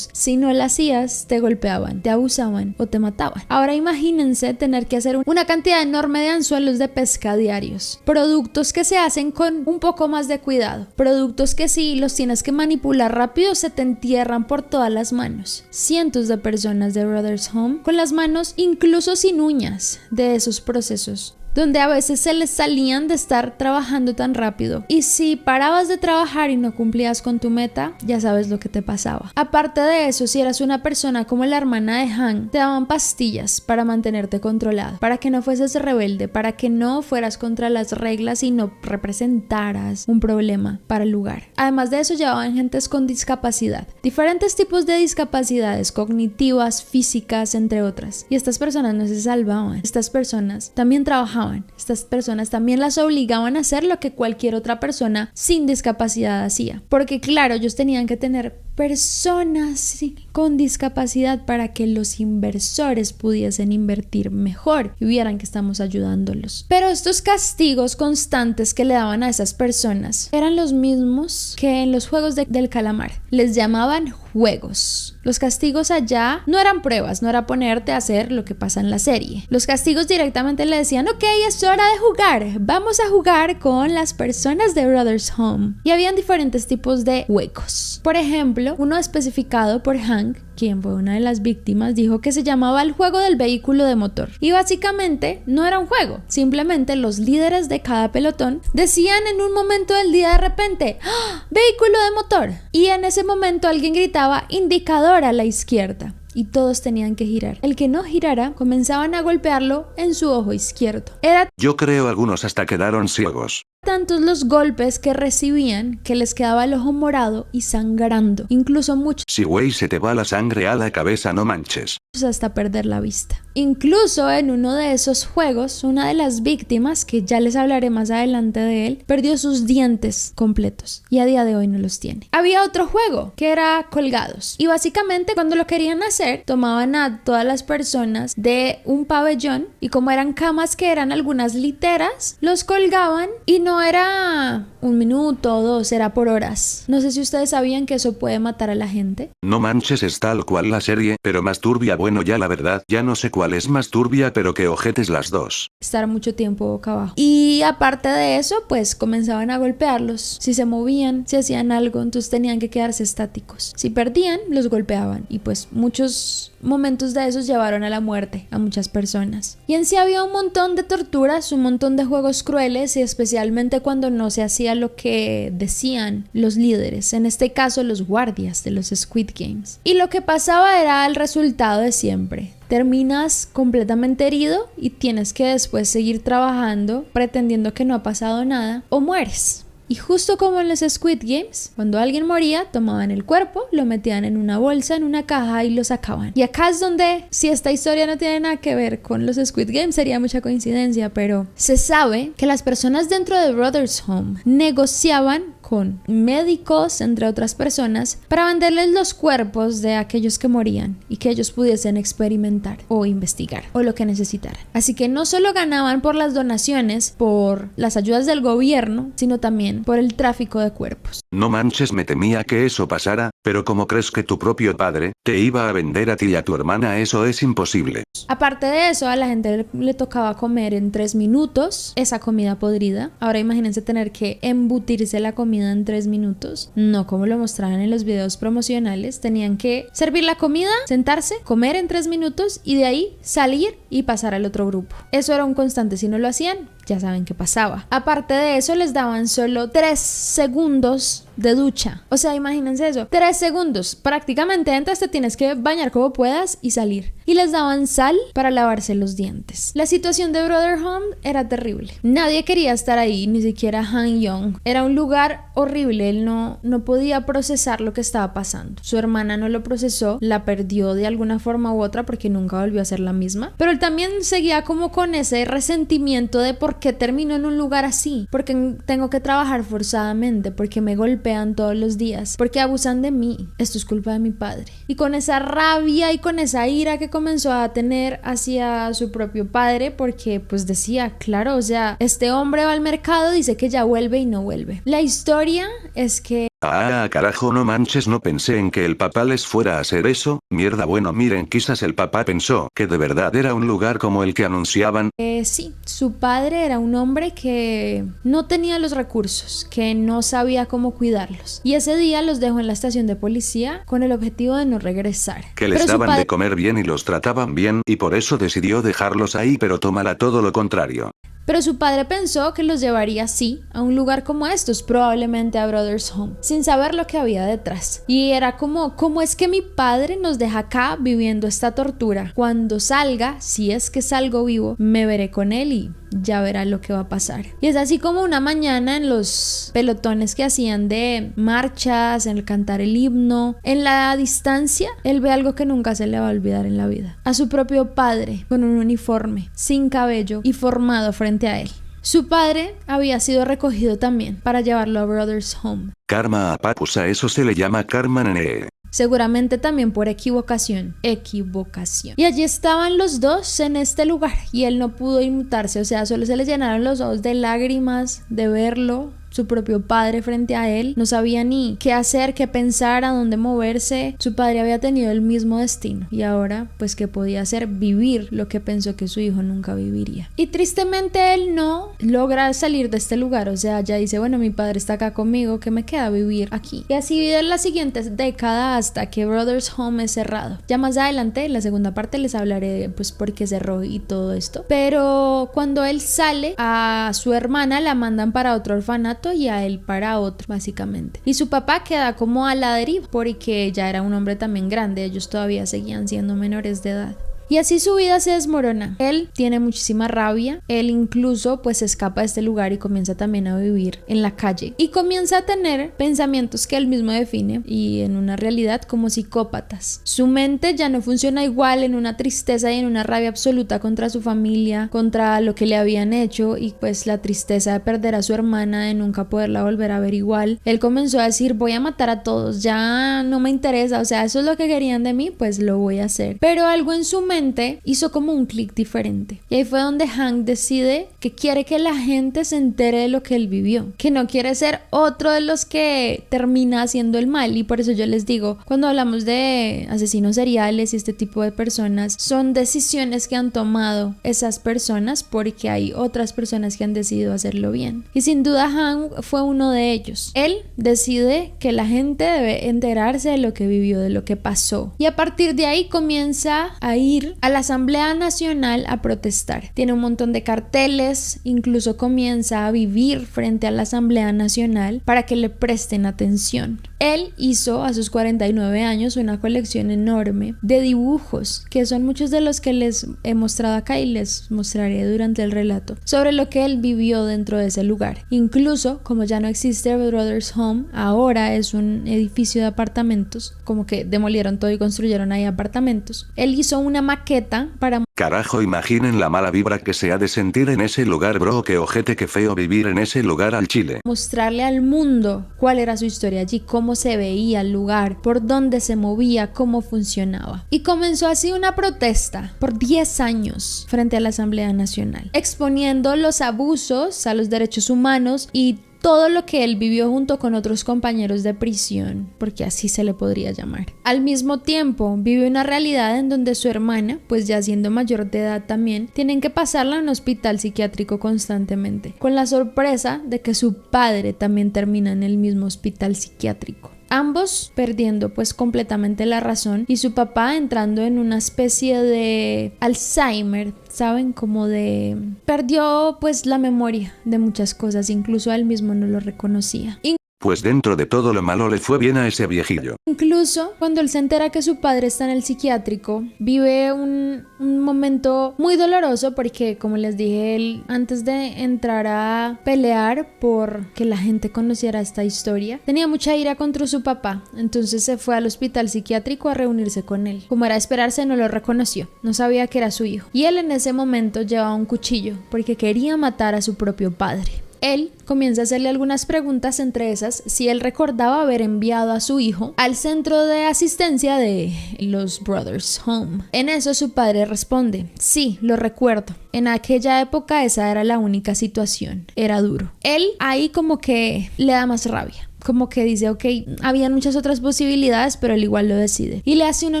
Si no lo hacías, te golpeaban, te abusaban o te mataban. Ahora imagínense tener que hacer una cantidad enorme de anzuelos de pesca diarios. Productos que se hacen con un poco más de cuidado. Productos que si los tienes que manipular rápido se te entierran por todas las manos. Cientos de personas de Brothers Home con las manos incluso sin uñas de esos procesos, donde a veces se les salían de estar trabajando tan rápido. Y si parabas de trabajar y no cumplías con tu meta, ya sabes lo que te pasaba. Aparte de eso, si eras una persona como la hermana de Han, te daban pastillas para mantenerte controlado, para que no fueses rebelde, para que no fueras contra las reglas y no representaras un problema para el lugar. Además de eso, llevaban gentes con discapacidad, diferentes tipos de discapacidades cognitivas, físicas, entre otras. Y estas personas no se salvaban. Estas personas también trabajaban. Estas personas también las obligaban a hacer lo que cualquier otra persona sin discapacidad hacía. Porque claro, ellos tenían que tener personas con discapacidad para que los inversores pudiesen invertir mejor y vieran que estamos ayudándolos. Pero estos castigos constantes que le daban a esas personas eran los mismos que en los juegos del calamar. Les llamaban juegos. Los castigos allá no eran pruebas, no era ponerte a hacer lo que pasa en la serie. Los castigos directamente le decían: ok, es hora de jugar, vamos a jugar con las personas de Brothers Home. Y habían diferentes tipos de juegos. Por ejemplo, uno especificado por Hank, quien fue una de las víctimas, dijo que se llamaba el juego del vehículo de motor. Y básicamente no era un juego, simplemente los líderes de cada pelotón decían en un momento del día de repente: ¡ah! ¡Vehículo de motor! Y en ese momento alguien gritaba: indicador a la izquierda. Y todos tenían que girar. El que no girara, comenzaban a golpearlo en su ojo izquierdo. Era Yo creo algunos hasta quedaron ciegos. tantos los golpes que recibían que les quedaba el ojo morado y sangrando. Incluso muchos Si güey se te va la sangre a la cabeza, no manches. hasta perder la vista. Incluso en uno de esos juegos, una de las víctimas, que ya les hablaré más adelante de él, perdió sus dientes completos y a día de hoy no los tiene. Había otro juego que era colgados y básicamente cuando lo querían hacer tomaban a todas las personas de un pabellón y como eran camas que eran algunas literas, los colgaban y no era 1 minuto o 2, era por horas. No sé si ustedes sabían que eso puede matar a la gente. No manches, es tal cual la serie, pero más turbia. Bueno, ya la verdad, ya no sé cuál es más turbia, pero que ojetes las dos. Estar mucho tiempo boca abajo. Y aparte de eso, pues comenzaban a golpearlos. Si se movían, si hacían algo, entonces tenían que quedarse estáticos. Si perdían, los golpeaban. Y pues muchos momentos de esos llevaron a la muerte a muchas personas. Y en sí había un montón de torturas, un montón de juegos crueles, y especialmente cuando no se hacía lo que decían los líderes, en este caso los guardias de los Squid Games. Y lo que pasaba era el resultado de siempre. Terminas completamente herido y tienes que después seguir trabajando pretendiendo que no ha pasado nada o mueres. Y justo como en los Squid Games, cuando alguien moría, tomaban el cuerpo, lo metían en una bolsa, en una caja y lo sacaban. Y acá es donde, si esta historia no tiene nada que ver con los Squid Games, sería mucha coincidencia, pero se sabe que las personas dentro de Brothers Home negociaban con médicos, entre otras personas, para venderles los cuerpos de aquellos que morían y que ellos pudiesen experimentar o investigar o lo que necesitaran. Así que no solo ganaban por las donaciones, por las ayudas del gobierno, sino también por el tráfico de cuerpos. No manches, me temía que eso pasara, pero ¿cómo crees que tu propio padre te iba a vender a ti y a tu hermana? Eso es imposible. Aparte de eso, a la gente le tocaba comer en 3 minutos esa comida podrida. Ahora imagínense tener que embutirse la comida en 3 minutos, no como lo mostraban en los videos promocionales. Tenían que servir la comida, sentarse, comer en 3 minutos y de ahí salir y pasar al otro grupo. Eso era un constante. Si no lo hacían, ya saben qué pasaba. Aparte de eso, les daban solo 3 segundos de ducha. O sea, imagínense eso, 3 segundos. Prácticamente entras, te tienes que bañar como puedas y salir. Y les daban sal para lavarse los dientes. La situación de Brother Home era terrible. Nadie quería estar ahí, ni siquiera Han Young. Era un lugar horrible. Él no podía procesar lo que estaba pasando. Su hermana no lo procesó, la perdió de alguna forma u otra porque nunca volvió a ser la misma. Pero él también seguía como con ese resentimiento de por qué termino en un lugar así, porque tengo que trabajar forzadamente, porque me golpean todos los días, porque abusan de mí. Esto es culpa de mi padre. Y con esa rabia y con esa ira que comenzó a tener hacia su propio padre, porque pues decía, claro, o sea, este hombre va al mercado, dice que ya vuelve y no vuelve. La historia es que Carajo, no manches, no pensé en que el papá les fuera a hacer eso. Mierda, bueno, miren, quizás el papá pensó que de verdad era un lugar como el que anunciaban. Sí, su padre era un hombre que no tenía los recursos, que no sabía cómo cuidarlos. Y ese día los dejó en la estación de policía con el objetivo de no regresar. Que les daban de comer bien y los trataban bien, y por eso decidió dejarlos ahí, pero tómala todo lo contrario. Pero su padre pensó que los llevaría así a un lugar como estos, probablemente a Brothers Home, sin saber lo que había detrás. Y era como, ¿cómo es que mi padre nos deja acá viviendo esta tortura? Cuando salga, si es que salgo vivo, me veré con él y ya verá lo que va a pasar. Y es así como una mañana en los pelotones que hacían de marchas, en el cantar el himno, en la distancia, él ve algo que nunca se le va a olvidar en la vida. A su propio padre, con un uniforme, sin cabello y formado frente a él. Su padre había sido recogido también para llevarlo a Brothers Home. Karma a Papus, a eso se le llama karma, nene. Seguramente también por equivocación. Y allí estaban los dos en este lugar y él no pudo inmutarse, o sea, solo se le llenaron los ojos de lágrimas de verlo, su propio padre frente a él. No sabía ni qué hacer, qué pensar, a dónde moverse. Su padre había tenido el mismo destino y ahora, pues, ¿qué podía hacer? Vivir lo que pensó que su hijo nunca viviría. Y tristemente él no logra salir de este lugar, o sea, ya dice, bueno, mi padre está acá conmigo, ¿qué me queda? Vivir aquí. Y así vive en la siguiente década hasta que Brothers Home es cerrado. Ya más adelante, en la segunda parte, les hablaré, pues, por qué cerró y todo esto. Pero cuando él sale, a su hermana la mandan para otro orfanato y a él para otro, básicamente. Y su papá queda como a la deriva porque ya era un hombre también grande, ellos todavía seguían siendo menores de edad. Y así su vida se desmorona. Él tiene muchísima rabia. Él incluso pues escapa de este lugar y comienza también a vivir en la calle. Y comienza a tener pensamientos que él mismo define y en una realidad como psicópatas. Su mente ya no funciona igual, en una tristeza y en una rabia absoluta contra su familia, contra lo que le habían hecho y pues la tristeza de perder a su hermana, de nunca poderla volver a ver igual. Él comenzó a decir, voy a matar a todos, ya no me interesa, o sea, eso es lo que querían de mí, pues lo voy a hacer. Pero algo en su mente hizo como un clic diferente y ahí fue donde Hank decide que quiere que la gente se entere de lo que él vivió, que no quiere ser otro de los que termina haciendo el mal. Y por eso yo les digo, cuando hablamos de asesinos seriales y este tipo de personas, son decisiones que han tomado esas personas porque hay otras personas que han decidido hacerlo bien, y sin duda Hank fue uno de ellos. Él decide que la gente debe enterarse de lo que vivió, de lo que pasó, y a partir de ahí comienza a ir a la Asamblea Nacional a protestar. Tiene un montón de carteles, incluso comienza a vivir frente a la Asamblea Nacional para que le presten atención. Él hizo a sus 49 años una colección enorme de dibujos, que son muchos de los que les he mostrado acá y les mostraré durante el relato, sobre lo que él vivió dentro de ese lugar. Incluso, como ya no existe Brothers Home, ahora es un edificio de apartamentos, como que demolieron todo y construyeron ahí apartamentos. Él hizo una maqueta para... Carajo, imaginen la mala vibra que se ha de sentir en ese lugar, bro, qué ojete, qué feo vivir en ese lugar al chile. Mostrarle al mundo cuál era su historia allí, cómo se veía el lugar, por dónde se movía, cómo funcionaba. Y comenzó así una protesta por 10 años frente a la Asamblea Nacional, exponiendo los abusos a los derechos humanos y todo lo que él vivió junto con otros compañeros de prisión, porque así se le podría llamar. Al mismo tiempo, vive una realidad en donde su hermana, pues ya siendo mayor de edad también, tienen que pasarla en un hospital psiquiátrico constantemente, con la sorpresa de que su padre también termina en el mismo hospital psiquiátrico. Ambos perdiendo pues completamente la razón y su papá entrando en una especie de Alzheimer, ¿saben? Como de... perdió pues la memoria de muchas cosas, incluso él mismo no lo reconocía. Pues dentro de todo lo malo le fue bien a ese viejillo. Incluso cuando él se entera que su padre está en el psiquiátrico, vive un momento muy doloroso porque, como les dije, él antes de entrar a pelear por que la gente conociera esta historia, tenía mucha ira contra su papá, entonces se fue al hospital psiquiátrico a reunirse con él. Como era de esperarse, no lo reconoció, no sabía que era su hijo, y él en ese momento llevaba un cuchillo porque quería matar a su propio padre. Él comienza a hacerle algunas preguntas, entre esas si él recordaba haber enviado a su hijo al centro de asistencia de los Brothers Home. En eso su padre responde, sí, lo recuerdo. En aquella época esa era la única situación, era duro. Él ahí como que le da más rabia. Como que dice, ok, habían muchas otras posibilidades, pero él igual lo decide. Y le hace una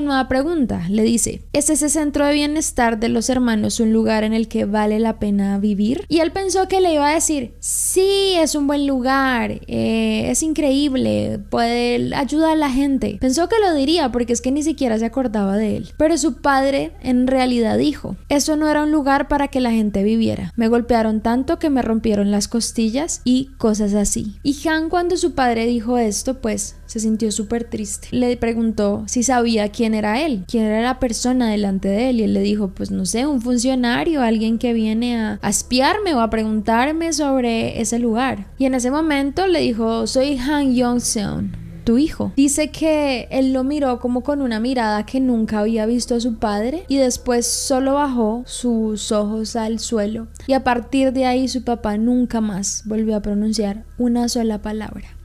nueva pregunta. Le dice, ¿es ese centro de bienestar de los hermanos un lugar en el que vale la pena vivir? Y él pensó que le iba a decir, sí, es un buen lugar, es increíble, puede ayudar a la gente. Pensó que lo diría porque es que ni siquiera se acordaba de él. Pero su padre en realidad dijo, eso no era un lugar para que la gente viviera. Me golpearon tanto que me rompieron las costillas y cosas así. Y Han, cuando su padre dijo esto, pues se sintió súper triste. Le preguntó si sabía quién era él, quién era la persona delante de él, y él le dijo, pues no sé, un funcionario, alguien que viene a espiarme o a preguntarme sobre ese lugar. Y en ese momento le dijo, soy Han Yong-seon. tu hijo. Dice que él lo miró como con una mirada que nunca había visto a su padre y después solo bajó sus ojos al suelo y a partir de ahí su papá nunca más volvió a pronunciar una sola palabra.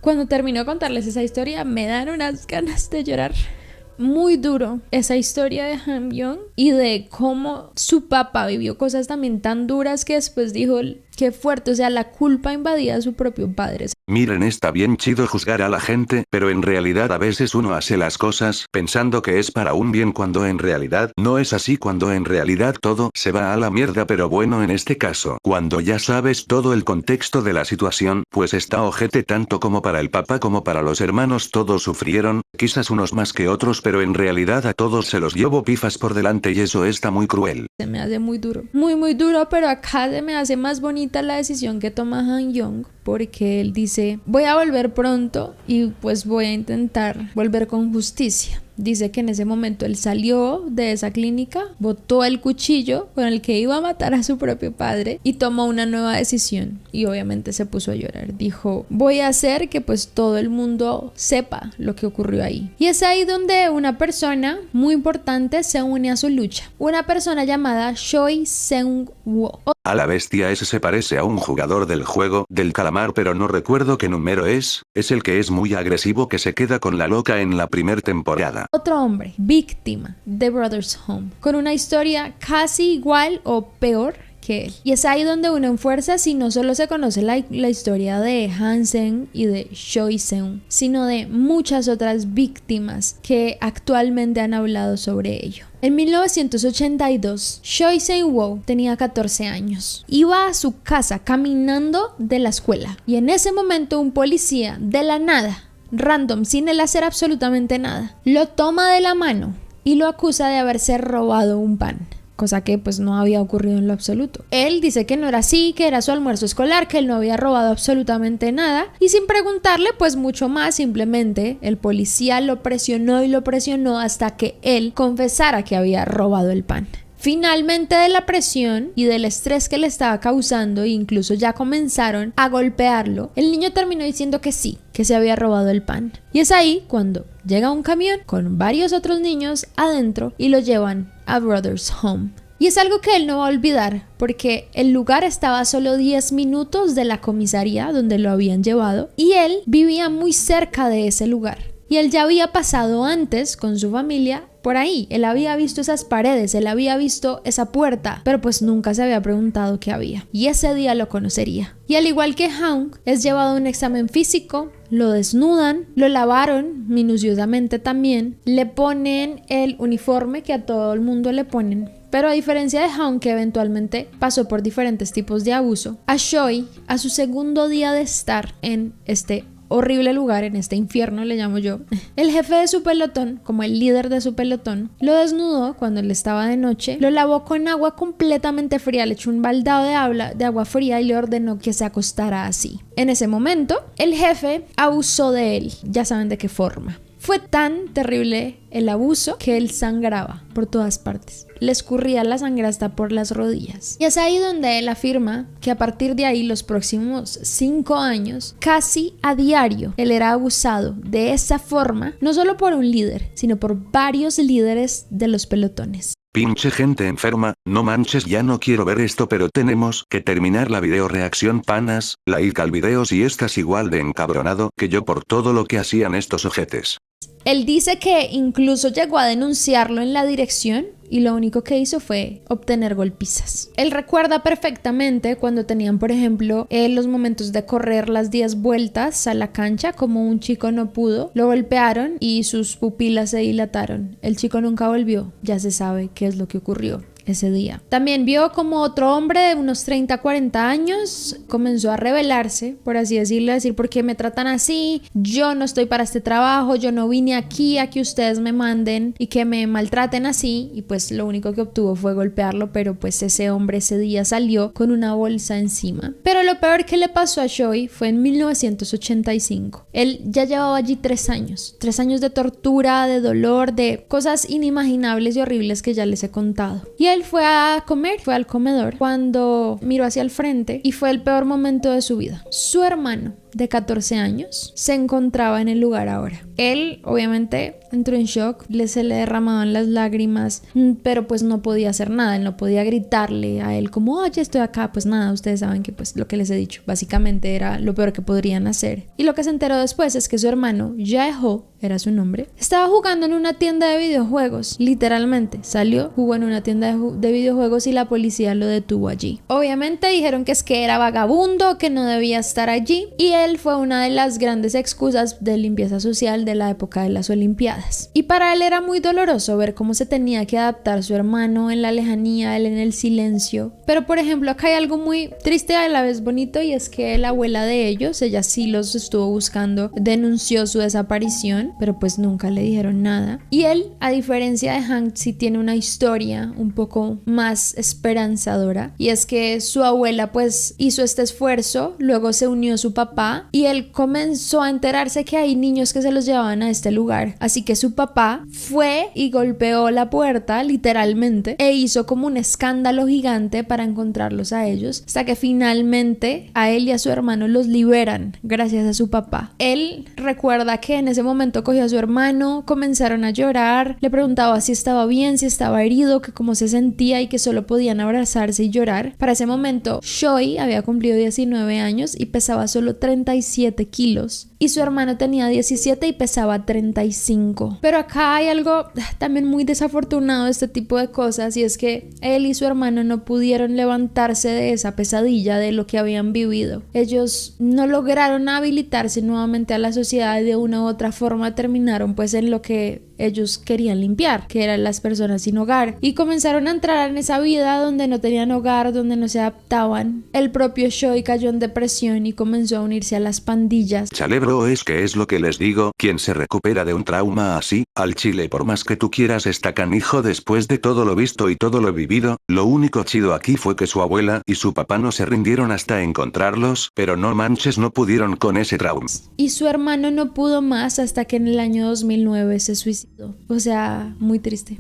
Cuando terminó de contarles esa historia me dan unas ganas de llorar. Muy duro esa historia de Han-byung y de cómo su papá vivió cosas también tan duras que después dijo qué fuerte, o sea, la culpa invadía a su propio padre. Miren, está bien chido juzgar a la gente, pero en realidad a veces uno hace las cosas pensando que es para un bien cuando en realidad no es así, cuando en realidad todo se va a la mierda. Pero bueno, en este caso, cuando ya sabes todo el contexto de la situación, pues está ojete tanto como para el papá como para los hermanos, todos sufrieron, quizás unos más que otros, pero en realidad a todos se los llevó pifas por delante y eso está muy cruel. Se me hace muy duro, muy duro, pero acá se me hace más bonita la decisión que toma Han-byung, porque él dice, voy a volver pronto y pues voy a intentar volver con justicia. Dice que en ese momento él salió de esa clínica, botó el cuchillo con el que iba a matar a su propio padre y tomó una nueva decisión y obviamente se puso a llorar. Dijo, voy a hacer que pues todo el mundo sepa lo que ocurrió ahí. Y es ahí donde una persona muy importante se une a su lucha. Una persona llamada Choi Seung-woo. A la bestia, ese se parece a un jugador del juego del calamar, pero no recuerdo qué número es el que es muy agresivo, que se queda con la loca en la primera temporada. Otro hombre, víctima de Brothers Home, con una historia casi igual o peor que él. Y es ahí donde unen fuerzas y no solo se conoce la historia de Hansen y de Choi Seung, sino de muchas otras víctimas que actualmente han hablado sobre ello. En 1982, Choi Seung-woo tenía 14 años. Iba a su casa caminando de la escuela y en ese momento un policía de la nada, random, sin él hacer absolutamente nada, lo toma de la mano y lo acusa de haberse robado un pan. Cosa que pues no había ocurrido en lo absoluto. Él dice que no era así, que era su almuerzo escolar, que él no había robado absolutamente nada y sin preguntarle pues mucho más, simplemente el policía lo presionó y lo presionó hasta que él confesara que había robado el pan. Finalmente, de la presión y del estrés que le estaba causando, e incluso ya comenzaron a golpearlo, el niño terminó diciendo que sí, que se había robado el pan. Y es ahí cuando llega un camión con varios otros niños adentro y lo llevan a Brothers Home. Y es algo que él no va a olvidar, porque el lugar estaba a solo 10 minutos de la comisaría donde lo habían llevado y él vivía muy cerca de ese lugar. Y él ya había pasado antes con su familia por ahí, él había visto esas paredes, él había visto esa puerta, pero pues nunca se había preguntado qué había. Y ese día lo conocería. Y al igual que Hank, es llevado a un examen físico, lo desnudan, lo lavaron minuciosamente también, le ponen el uniforme que a todo el mundo le ponen. Pero a diferencia de Hank, que eventualmente pasó por diferentes tipos de abuso, a Choi, a su segundo día de estar en este horrible lugar, en este infierno le llamo yo, el jefe de su pelotón, como el líder de su pelotón, lo desnudó cuando él estaba de noche, lo lavó con agua completamente fría, le echó un baldado de agua fría y le ordenó que se acostara así. En ese momento, el jefe abusó de él, ya saben de qué forma. Fue tan terrible el abuso que él sangraba por todas partes. Le escurría la sangre hasta por las rodillas. Y es ahí donde él afirma que a partir de ahí, los próximos 5 años, casi a diario, él era abusado de esa forma, no solo por un líder, sino por varios líderes de los pelotones. Pinche gente enferma, no manches, ya no quiero ver esto, pero tenemos que terminar la video reacción, panas. Like al video si estás igual de encabronado que yo por todo lo que hacían estos ojetes. Él dice que incluso llegó a denunciarlo en la dirección y lo único que hizo fue obtener golpizas. Él recuerda perfectamente cuando tenían, por ejemplo, los momentos de correr las 10 vueltas a la cancha, como un chico no pudo, lo golpearon y sus pupilas se dilataron. El chico nunca volvió, ya se sabe qué es lo que ocurrió ese día. También vio como otro hombre de unos 30-40 años comenzó a rebelarse, por así decirlo, a decir, ¿por qué me tratan así? Yo no estoy para este trabajo, yo no vine aquí a que ustedes me manden y que me maltraten así. Y pues lo único que obtuvo fue golpearlo, pero pues ese hombre ese día salió con una bolsa encima. Pero lo peor que le pasó a Choi fue en 1985. Él ya llevaba allí 3 años. 3 años de tortura, de dolor, de cosas inimaginables y horribles que ya les he contado. Y él fue a comer, fue al comedor cuando miró hacia el frente y fue el peor momento de su vida. Su hermano de 14 años, se encontraba en el lugar ahora. Él, obviamente, entró en shock, se le derramaban las lágrimas, pero pues no podía hacer nada, él no podía gritarle a él como, oye, estoy acá, pues nada, ustedes saben que pues lo que les he dicho, básicamente era lo peor que podrían hacer. Y lo que se enteró después es que su hermano, Jae-ho, era su nombre, estaba jugando en una tienda de videojuegos, literalmente, salió, jugó en una tienda de videojuegos y la policía lo detuvo allí. Obviamente dijeron que es que era vagabundo, que no debía estar allí, y él fue una de las grandes excusas de limpieza social de la época de las Olimpiadas. Y para él era muy doloroso ver cómo se tenía que adaptar su hermano en la lejanía, él en el silencio. Pero por ejemplo, acá hay algo muy triste a la vez bonito, y es que la abuela de ellos, ella sí los estuvo buscando, denunció su desaparición, pero pues nunca le dijeron nada. Y él, a diferencia de Hank, sí tiene una historia un poco más esperanzadora, y es que su abuela pues hizo este esfuerzo, luego se unió su papá y él comenzó a enterarse que hay niños que se los llevaban a este lugar, así que su papá fue y golpeó la puerta literalmente e hizo como un escándalo gigante para encontrarlos a ellos, hasta que finalmente a él y a su hermano los liberan gracias a su papá. Él recuerda que en ese momento cogió a su hermano, comenzaron a llorar, le preguntaba si estaba bien, si estaba herido, que cómo se sentía y que solo podían abrazarse y llorar. Para ese momento, Choi había cumplido 19 años y pesaba solo 37 kilos. Y su hermano tenía 17 y pesaba 35. Pero acá hay algo también muy desafortunado de este tipo de cosas, y es que él y su hermano no pudieron levantarse de esa pesadilla de lo que habían vivido. Ellos no lograron habilitarse nuevamente a la sociedad y de una u otra forma terminaron pues en lo que ellos querían limpiar, que eran las personas sin hogar, y comenzaron a entrar en esa vida donde no tenían hogar, donde no se adaptaban. El propio Choi cayó en depresión y comenzó a unirse a las pandillas. Chale bro, es que es lo que les digo, quien se recupera de un trauma así, al chile por más que tú quieras está canijo después de todo lo visto y todo lo vivido. Lo único chido aquí fue que su abuela y su papá no se rindieron hasta encontrarlos, pero no manches, no pudieron con ese trauma. Y su hermano no pudo más hasta que en el año 2009 se suicidó. O sea, muy triste,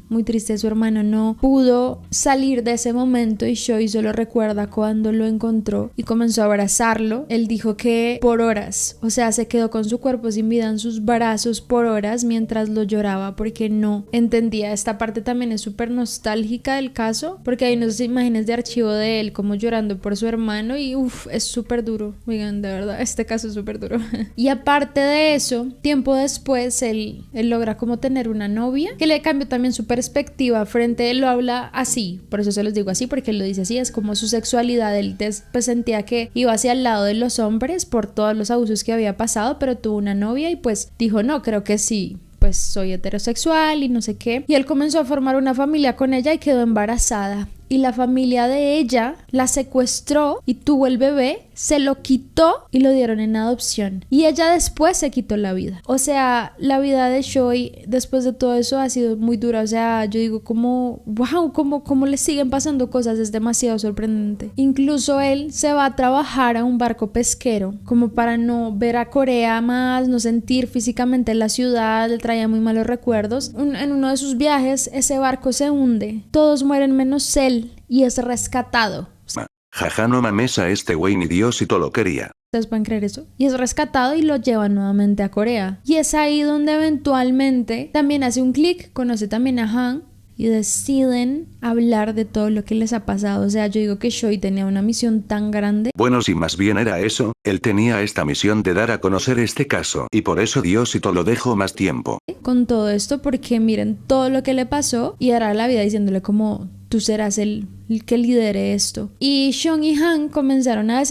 su hermano no pudo salir de ese momento, y Choi solo recuerda cuando lo encontró y comenzó a abrazarlo. Él dijo que por horas, o sea, se quedó con su cuerpo sin vida en sus brazos por horas mientras lo lloraba porque no entendía. Esta parte también es súper nostálgica del caso, porque hay unas imágenes de archivo de él como llorando por su hermano y es súper duro. Oigan, de verdad, este caso es súper duro. Y aparte de eso, tiempo después él logra como tener una novia que le cambió también su perspectiva frente, él lo habla así, por eso se los digo así, porque él lo dice así, es como su sexualidad. Él pues sentía que iba hacia el lado de los hombres por todos los abusos que había pasado, pero tuvo una novia y pues dijo, no, creo que sí, pues soy heterosexual y no sé qué, y él comenzó a formar una familia con ella y quedó embarazada. Y la familia de ella la secuestró y tuvo el bebé, se lo quitó y lo dieron en adopción. Y ella después se quitó la vida. O sea, la vida de Choi después de todo eso ha sido muy dura. O sea, yo digo como, wow, cómo le siguen pasando cosas, es demasiado sorprendente. Incluso él se va a trabajar a un barco pesquero como para no ver a Corea más, no sentir físicamente la ciudad, le traía muy malos recuerdos. En uno de sus viajes, ese barco se hunde. Todos mueren menos él. Y es rescatado. Jaja, no mames, a este güey ni Diosito lo quería. ¿Ustedes pueden creer eso? Y es rescatado y lo llevan nuevamente a Corea. Y es ahí donde eventualmente también hace un clic, conoce también a Han y deciden hablar de todo lo que les ha pasado. O sea, yo digo que Choi tenía una misión tan grande. Bueno, si más bien era eso, él tenía esta misión de dar a conocer este caso, y por eso Diosito lo dejó más tiempo. Con todo esto, porque miren todo lo que le pasó, y ahora la vida diciéndole como, tú serás el que lidere esto. Y Sean y Han comenzaron a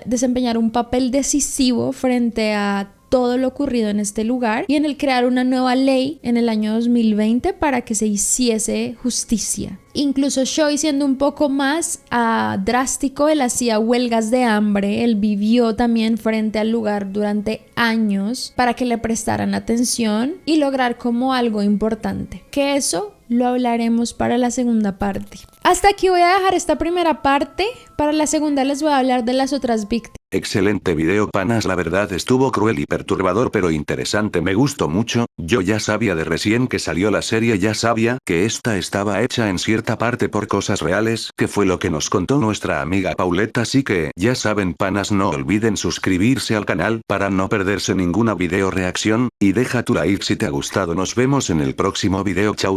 desempeñar un papel decisivo frente a todo lo ocurrido en este lugar y en el crear una nueva ley en el año 2020 para que se hiciese justicia. Incluso Choi, siendo un poco más drástico, él hacía huelgas de hambre, él vivió también frente al lugar durante años para que le prestaran atención y lograr como algo importante, que eso lo hablaremos para la segunda parte. Hasta aquí voy a dejar esta primera parte. Para la segunda les voy a hablar de las otras víctimas. Excelente video panas, la verdad estuvo cruel y perturbador pero interesante, me gustó mucho. Yo ya sabía de recién que salió la serie, ya sabía que esta estaba hecha en cierta parte por cosas reales, que fue lo que nos contó nuestra amiga Paulette, así que ya saben panas, no olviden suscribirse al canal para no perderse ninguna video reacción, y deja tu like si te ha gustado. Nos vemos en el próximo video, chau.